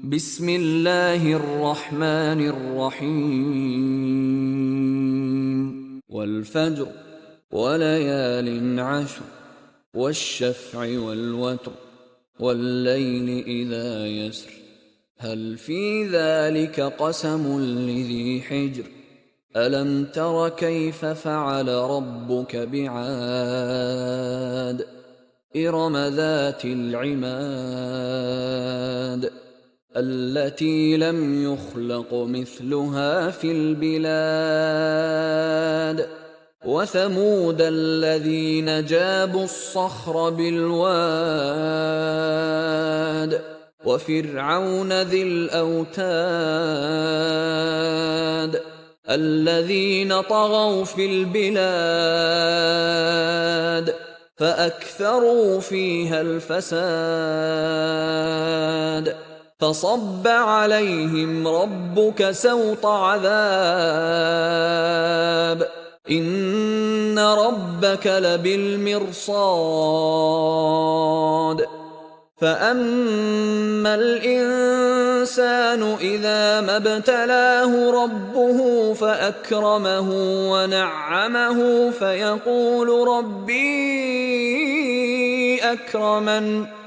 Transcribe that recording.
بسم الله الرحمن الرحيم والفجر وليال عشر والشفع والوتر والليل إذا يسر هل في ذلك قسم لذي حجر ألم تر كيف فعل ربك بعاد إرم ذات العماد التي لم يخلق مثلها في البلاد وثمود الذين جابوا الصخر بالواد وفرعون ذي الأوتاد الذين طغوا في البلاد فأكثروا فيها الفساد فصب عليهم ربك سوط عذاب إن ربك لبالمرصاد فأما الإنسان إذا ما ابتلاه ربه فأكرمه ونعمه فيقول ربي أكرمن